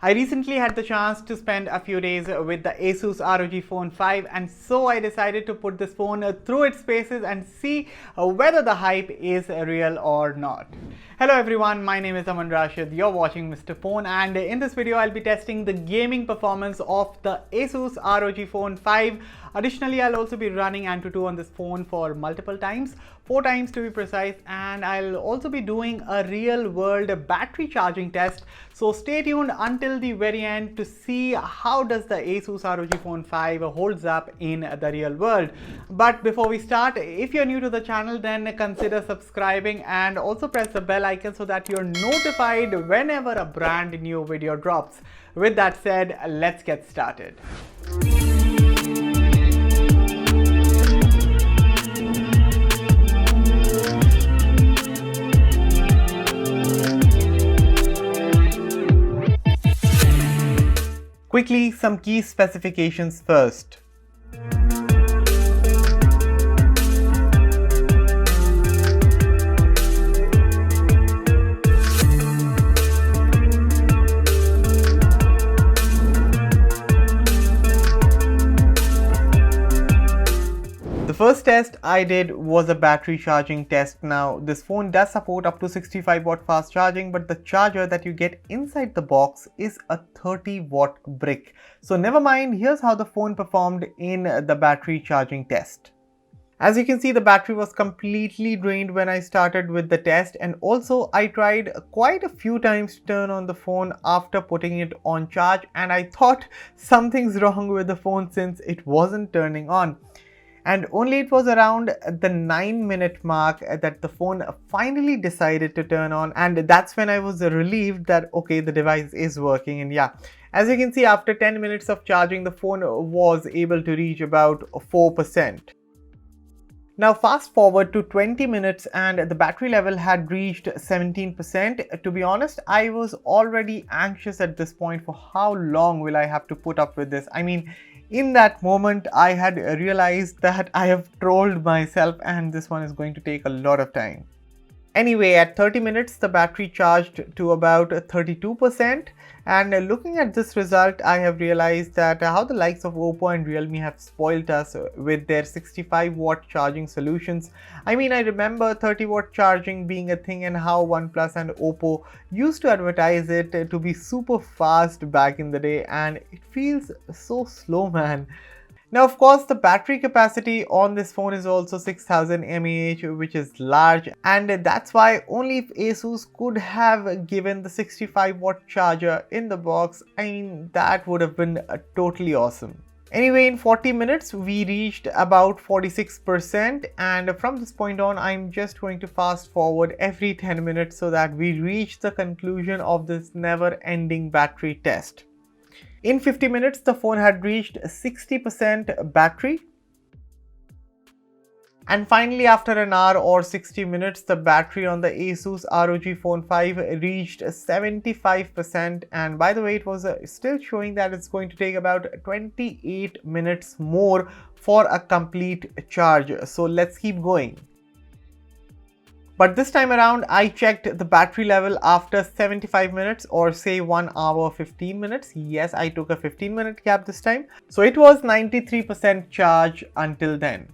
I recently had the chance to spend a few days with the Asus ROG Phone 5, and so I decided to put this phone through its paces and see whether the hype is real or not. Hello everyone, my name is Aman Rashid, you're watching Mr. Phone, and in this video I'll be testing the gaming performance of the Asus ROG Phone 5. Additionally, I'll also be running Antutu on this phone for multiple times, 4 times to be precise, and I'll also be doing a real world battery charging test. So stay tuned until the very end to see how does the Asus ROG Phone 5 holds up in the real world. But before we start, if you're new to the channel, then consider subscribing and also press the bell icon so that you're notified whenever a brand new video drops. With that said, let's get started. Quickly, some key specifications first. The first test I did was a battery charging test. Now, this phone does support up to 65-watt fast charging, but the charger that you get inside the box is a 30-watt brick. So never mind, here's how the phone performed in the battery charging test. As you can see, the battery was completely drained when I started with the test, and also I tried quite a few times to turn on the phone after putting it on charge, and I thought something's wrong with the phone since it wasn't turning on. And only it was around the 9-minute mark that the phone finally decided to turn on, and that's when I was relieved that okay, the device is working. And yeah, as you can see, after 10 minutes of charging, the phone was able to reach about 4%. Now fast forward to 20 minutes and the battery level had reached 17%. To be honest, I was already anxious at this point for how long will I have to put up with this. I mean, in that moment, I had realized that I have trolled myself and this one is going to take a lot of time. Anyway, at 30 minutes, the battery charged to about 32%. And looking at this result, I have realized that how the likes of Oppo and Realme have spoiled us with their 65-watt charging solutions. I mean, I remember 30-watt charging being a thing and how OnePlus and Oppo used to advertise it to be super fast back in the day, and it feels so slow, man. Now, of course, the battery capacity on this phone is also 6000 mAh, which is large, and that's why only if Asus could have given the 65-watt charger in the box, I mean, that would have been totally awesome. Anyway, in 40 minutes, we reached about 46%, and from this point on, I'm just going to fast forward every 10 minutes so that we reach the conclusion of this never-ending battery test. In 50 minutes, the phone had reached 60% battery. And finally, after an hour or 60 minutes, the battery on the Asus ROG Phone 5 reached 75%. And by the way, it was still showing that it's going to take about 28 minutes more for a complete charge. So let's keep going. But this time around, I checked the battery level after 75 minutes, or say 1 hour 15 minutes. Yes, I took a 15-minute gap this time. So it was 93% charge until then.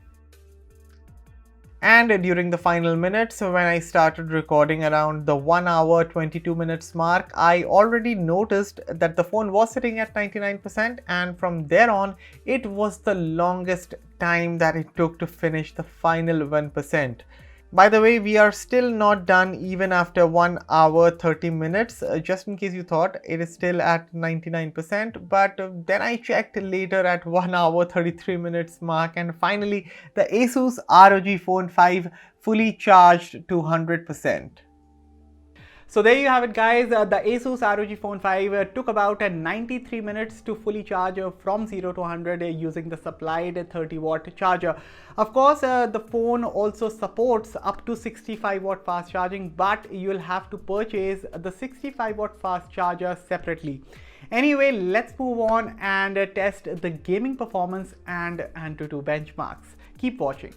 And during the final minutes, when I started recording around the 1 hour 22 minutes mark, I already noticed that the phone was sitting at 99%, and from there on, it was the longest time that it took to finish the final 1%. By the way, we are still not done even after 1 hour 30 minutes, just in case you thought it is still at 99%, but then I checked later at 1 hour 33 minutes mark, and finally the Asus ROG Phone 5 fully charged to 100%. So there you have it, guys. The Asus ROG Phone 5 took about 93 minutes to fully charge from 0 to 100 using the supplied 30-watt charger. Of course, the phone also supports up to 65-watt fast charging, but you'll have to purchase the 65-watt fast charger separately. Anyway, let's move on and test the gaming performance and Antutu benchmarks. Keep watching.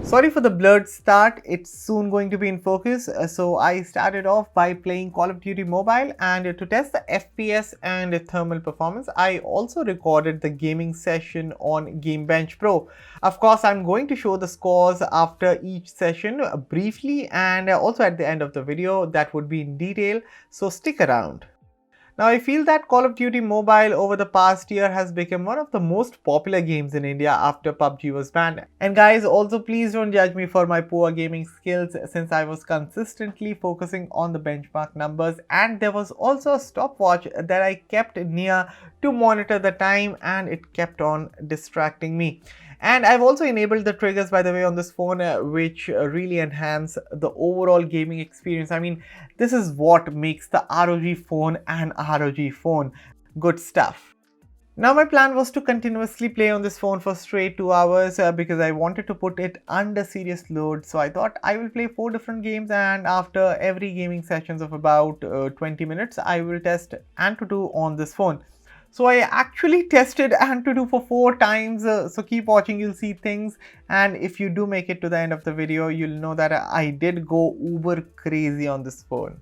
Sorry for the blurred start, it's soon going to be in focus. So I started off by playing Call of Duty Mobile, and to test the FPS and thermal performance, I also recorded the gaming session on Gamebench Pro. Of course, I'm going to show the scores after each session briefly, and also at the end of the video that would be in detail, so stick around. Now, I feel that Call of Duty Mobile over the past year has become one of the most popular games in India after PUBG was banned. And guys, also please don't judge me for my poor gaming skills, since I was consistently focusing on the benchmark numbers, and there was also a stopwatch that I kept near to monitor the time, and it kept on distracting me. And I've also enabled the triggers, by the way, on this phone, which really enhance the overall gaming experience. I mean, this is what makes the ROG phone an ROG phone. Good stuff. Now my plan was to continuously play on this phone for straight 2 hours because I wanted to put it under serious load. So I thought I will play 4 different games, and after every gaming sessions of about 20 minutes, I will test Antutu on this phone. So I actually tested Antutu for 4 times, so keep watching, you'll see things. And if you do make it to the end of the video, you'll know that I did go uber crazy on this phone.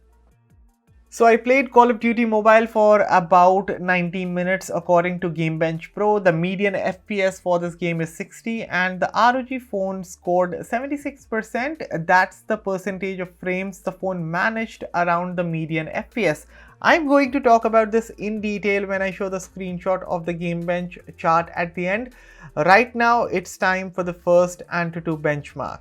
So I played Call of Duty Mobile for about 19 minutes according to Gamebench Pro. The median FPS for this game is 60, and the ROG phone scored 76%. That's the percentage of frames the phone managed around the median FPS. I'm going to talk about this in detail when I show the screenshot of the Gamebench chart at the end. Right now, it's time for the first Antutu benchmark.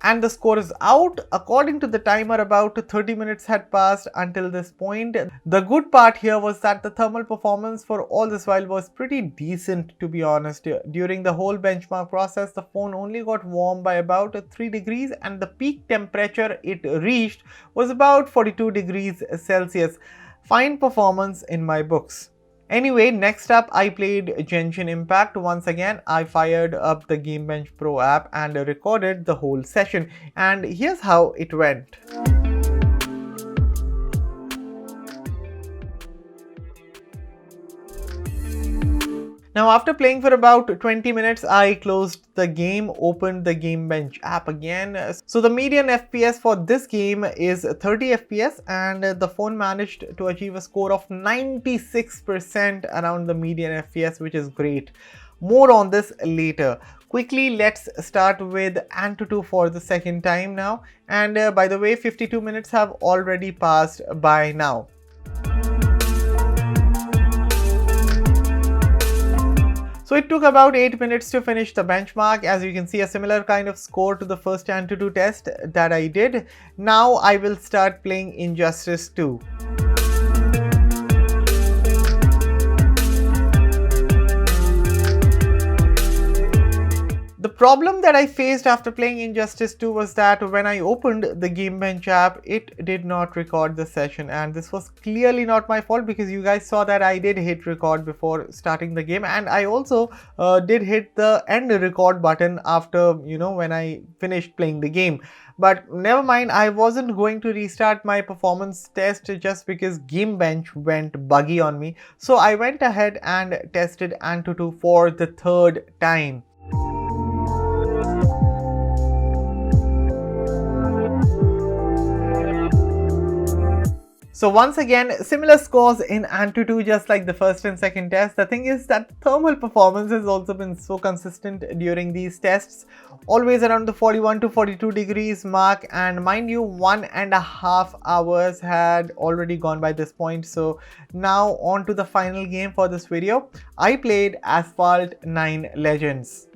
And the score is out. According to the timer, about 30 minutes had passed until this point. The good part here was that the thermal performance for all this while was pretty decent, to be honest. During the whole benchmark process, the phone only got warm by about 3 degrees, and the peak temperature it reached was about 42 degrees Celsius. Fine performance in my books. Anyway, next up I played Genshin Impact. Once again, I fired up the Gamebench Pro app and recorded the whole session. And here's how it went. Now, after playing for about 20 minutes, I closed the game, opened the Gamebench app again. So the median FPS for this game is 30 FPS, and the phone managed to achieve a score of 96% around the median FPS, which is great. More on this later. Quickly, let's start with Antutu for the second time now. And by the way, 52 minutes have already passed by now. So it took about 8 minutes to finish the benchmark. As you can see, a similar kind of score to the first Antutu test that I did. Now I will start playing Injustice 2. The problem that I faced after playing Injustice 2 was that when I opened the Gamebench app, it did not record the session, and this was clearly not my fault because you guys saw that I did hit record before starting the game, and I also did hit the end record button after, when I finished playing the game. But never mind, I wasn't going to restart my performance test just because Gamebench went buggy on me. So I went ahead and tested Antutu for the 3rd time. So once again, similar scores in Antutu just like the first and second test. The thing is that thermal performance has also been so consistent during these tests, always around the 41 to 42 degrees mark, and mind you, 1.5 hours had already gone by this point. So now on to the final game for this video. I played Asphalt 9 Legends.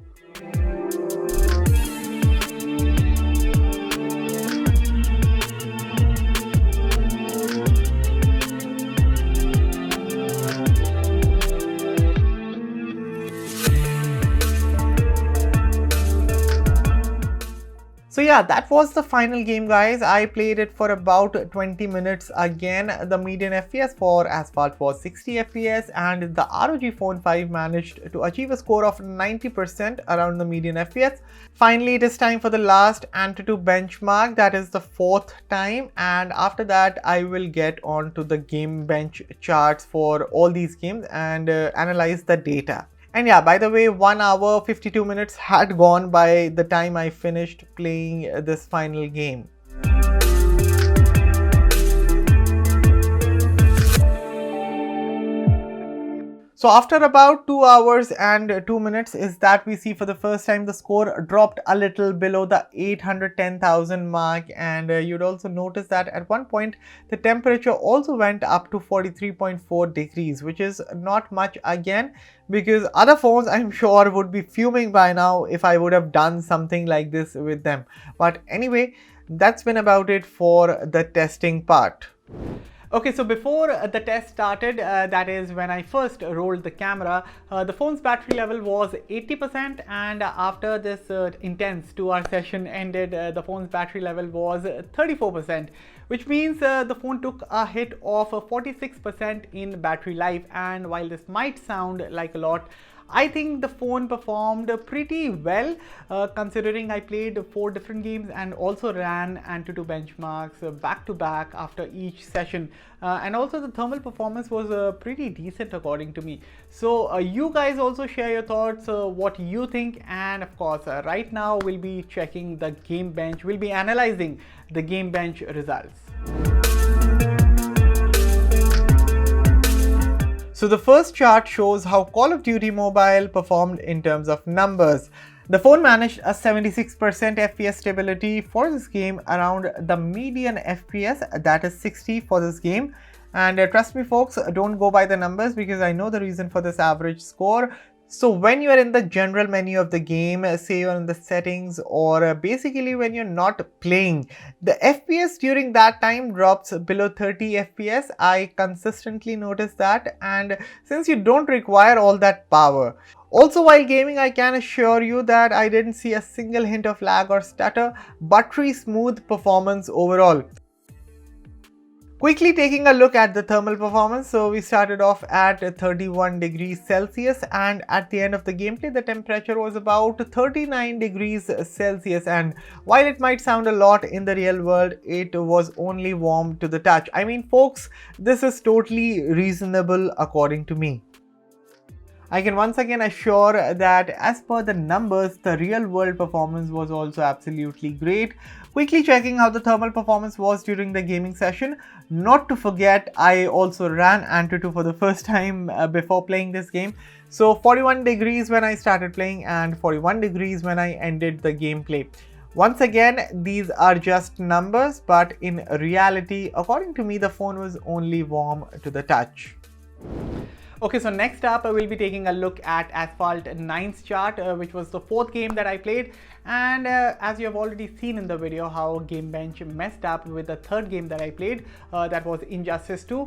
So yeah, yeah, that was the final game, guys. I played it for about 20 minutes. Again, the median FPS for Asphalt was 60 FPS, and the ROG Phone 5 managed to achieve a score of 90% around the median FPS. Finally, it is time for the last Antutu benchmark. That is the 4th time, and after that I will get on to the Gamebench charts for all these games and analyze the data. And yeah, by the way, 1 hour 52 minutes had gone by the time I finished playing this final game. So after about 2 hours and 2 minutes is that we see for the first time the score dropped a little below the 810,000 mark, and you'd also notice that at one point the temperature also went up to 43.4 degrees, which is not much again, because other phones I'm sure would be fuming by now if I would have done something like this with them. But anyway, that's been about it for the testing part. Okay, so before the test started, that is when I first rolled the camera, the phone's battery level was 80%, and after this intense 2-hour session ended, the phone's battery level was 34%, which means the phone took a hit of 46% in battery life. And while this might sound like a lot, I think the phone performed pretty well, considering I played 4 different games and also ran Antutu benchmarks back to back after each session. And also the thermal performance was pretty decent according to me. So you guys also share your thoughts, what you think, and of course right now we'll be checking the Gamebench, we'll be analyzing the Gamebench results. So the first chart shows how Call of Duty Mobile performed in terms of numbers. The phone managed a 76% FPS stability for this game around the median FPS, that is 60 for this game. And trust me folks, don't go by the numbers because I know the reason for this average score. So when you are in the general menu of the game, say you're in the settings, or basically when you're not playing, the FPS during that time drops below 30 FPS. I consistently notice that, and since you don't require all that power. Also while gaming, I can assure you that I didn't see a single hint of lag or stutter. Buttery smooth performance overall. Quickly taking a look at the thermal performance, so we started off at 31 degrees Celsius, and at the end of the gameplay the temperature was about 39 degrees Celsius, and while it might sound a lot in the real world, it was only warm to the touch. I mean folks, this is totally reasonable according to me. I can once again assure that as per the numbers, the real world performance was also absolutely great. Quickly checking how the thermal performance was during the gaming session. Not to forget, I also ran Antutu for the first time before playing this game. So 41 degrees when I started playing and 41 degrees when I ended the gameplay. Once again, these are just numbers, but in reality, according to me, the phone was only warm to the touch. Okay, so next up I will be taking a look at Asphalt 9's chart, which was the 4th game that I played, and as you have already seen in the video how Gamebench messed up with the 3rd game that I played, that was Injustice 2.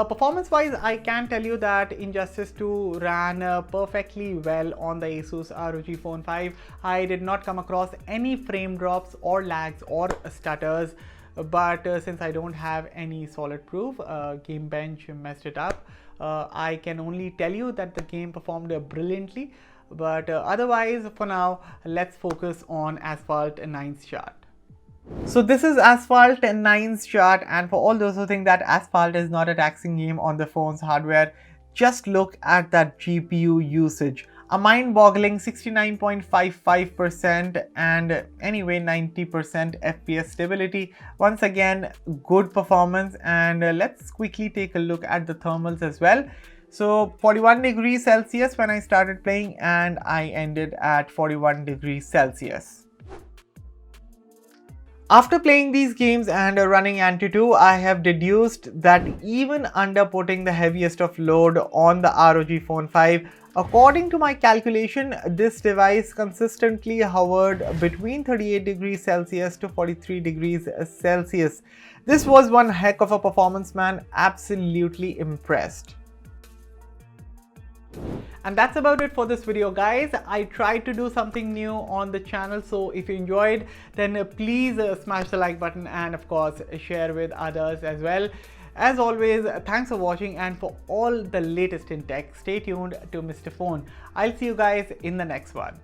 Performance wise, I can tell you that Injustice 2 ran perfectly well on the Asus ROG Phone 5. I did not come across any frame drops or lags or stutters, but since I don't have any solid proof, Gamebench messed it up. I can only tell you that the game performed brilliantly, but otherwise for now let's focus on Asphalt 9's chart. So this is Asphalt 9's chart, and for all those who think that Asphalt is not a taxing game on the phone's hardware, just look at that GPU usage. A mind-boggling 69.55% and anyway 90% FPS stability. Once again, good performance, and let's quickly take a look at the thermals as well. So 41 degrees Celsius when I started playing, and I ended at 41 degrees Celsius. After playing these games and running Antutu, I have deduced that even under putting the heaviest of load on the ROG Phone 5, according to my calculation, this device consistently hovered between 38 degrees Celsius to 43 degrees Celsius. This was one heck of a performance, man. Absolutely impressed. And that's about it for this video, guys. I tried to do something new on the channel, so if you enjoyed, then please smash the like button and of course share with others as well. As always, thanks for watching, and for all the latest in tech, stay tuned to Mr. Phone. I'll see you guys in the next one.